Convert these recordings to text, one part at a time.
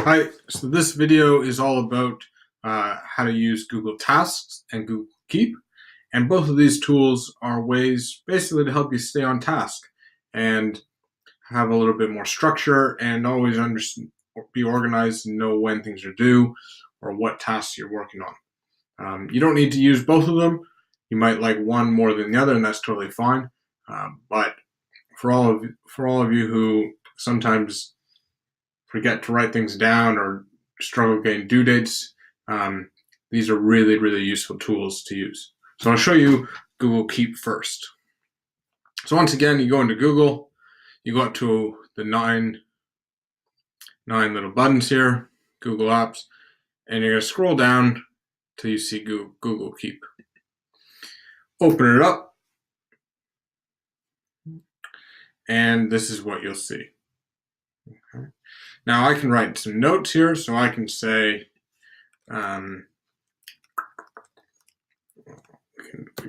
Hi, so this video is all about how to use Google Tasks and Google Keep. And both of these tools are ways basically to help you stay on task and have a little bit more structure and always be organized and know when things are due or what tasks you're working on. You don't need to use both of them. You might like one more than the other, and that's totally fine. But for all of you who sometimes forget to write things down or struggle getting due dates, these are really, really useful tools to use. So I'll show you Google Keep first. So once again, you go into Google, you go up to the nine little buttons here, Google Apps, and you're going to scroll down till you see Google Keep. Open it up, and this is what you'll see. Okay. Now I can write some notes here, so I can say, we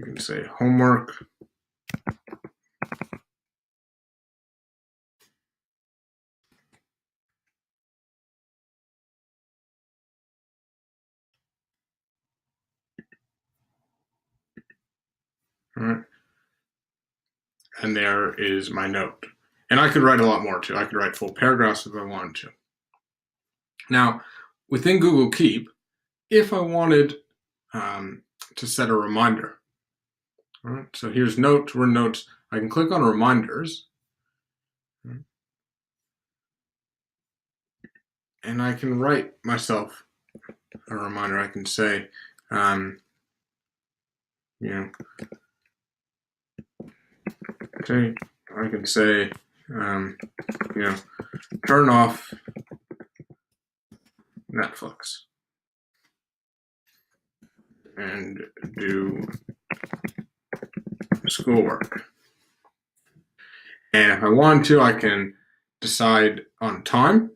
can say homework. All right. And there is my note. And I could write a lot more too. I could write full paragraphs if I wanted to. Now, within Google Keep, if I wanted to set a reminder, all right, so here's notes, we're notes. I can click on reminders, and I can write myself a reminder. I can say, okay, I can say, turn off Netflix and do schoolwork. And if I want to, I can decide on time.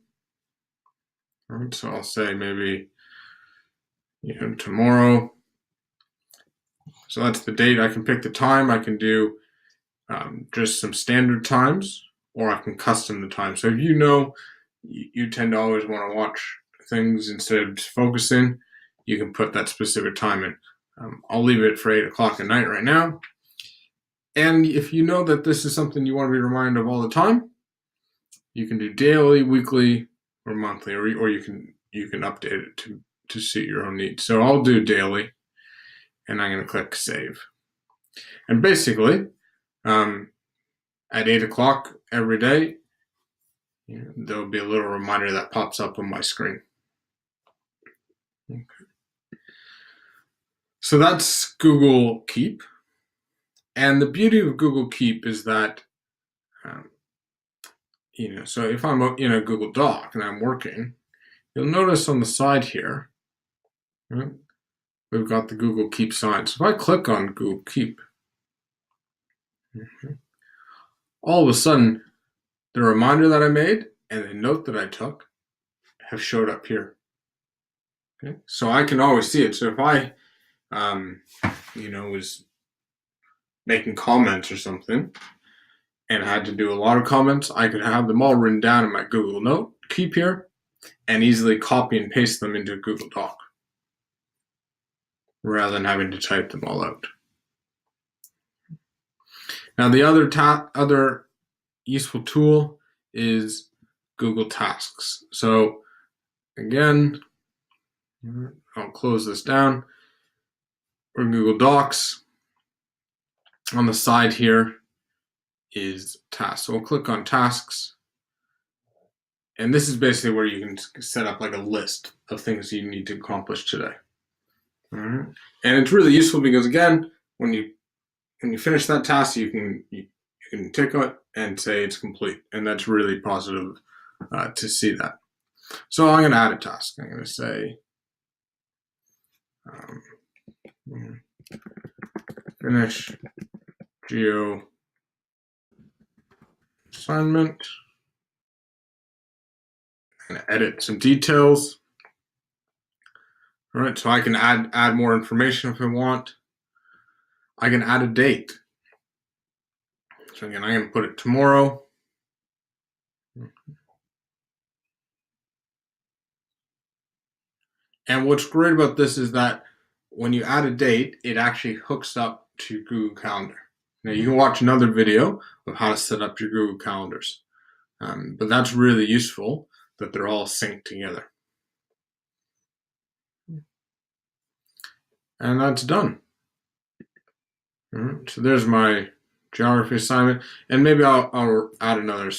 All right, so I'll say maybe, tomorrow. So that's the date. I can pick the time. I can do just some standard times, or I can custom the time. So if you tend to always want to watch things instead of just focusing, you can put that specific time in. I'll leave it for 8 o'clock at night right now. And if you know that this is something you want to be reminded of all the time, you can do daily, weekly, or monthly, or you can update it to suit your own needs. So I'll do daily, and I'm going to click save. And basically, at 8 o'clock every day, there'll be a little reminder that pops up on my screen. Okay. So that's Google Keep. And the beauty of Google Keep is that, so if I'm in a Google Doc and I'm working, you'll notice on the side here, right, we've got the Google Keep sign. So if I click on Google Keep, all of a sudden, the reminder that I made and the note that I took have showed up here. Okay, so I can always see it. So if I, was making comments or something and had to do a lot of comments, I could have them all written down in my Google Note Keep here and easily copy and paste them into a Google Doc rather than having to type them all out. Now the other useful tool is Google Tasks. So again, I'll close this down. We're in Google Docs. On the side here is Tasks. So we'll click on Tasks. And this is basically where you can set up like a list of things you need to accomplish today. All right. And it's really useful because, again, when you finish that task, you can tick it and say it's complete. And that's really positive to see that. So I'm going to add a task. I'm going to say finish geo assignment. I'm going to edit some details. All right, so I can add more information if I want. I can add a date. So again, I'm going to put it tomorrow. And what's great about this is that when you add a date, it actually hooks up to Google Calendar. Now you can watch another video of how to set up your Google Calendars, but that's really useful that they're all synced together. And that's done. So there's my geography assignment, and maybe I'll add another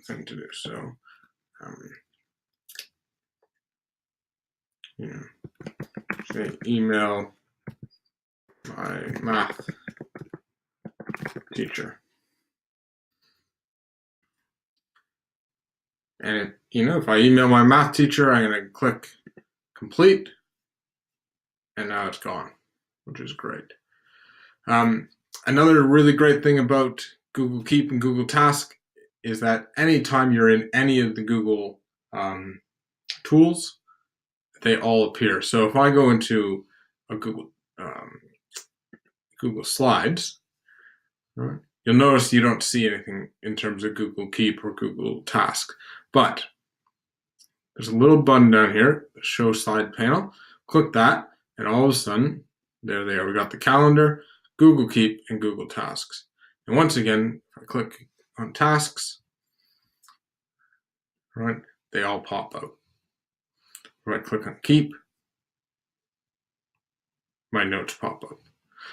thing to do. So, say email my math teacher. And if I email my math teacher, I'm going to click complete, and now it's gone, which is great. Another really great thing about Google Keep and Google Task is that anytime you're in any of the Google tools, they all appear. So if I go into a Google Slides, right, you'll notice you don't see anything in terms of Google Keep or Google Task. But there's a little button down here, Show Slide Panel. Click that, and all of a sudden, there they are. We got the calendar, Google Keep, and Google Tasks. And once again, if I click on Tasks, right, they all pop out. Right click on Keep, my notes pop up.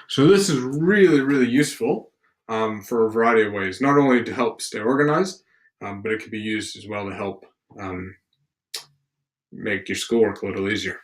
So this is really, really useful for a variety of ways, not only to help stay organized, but it can be used as well to help make your schoolwork a little easier.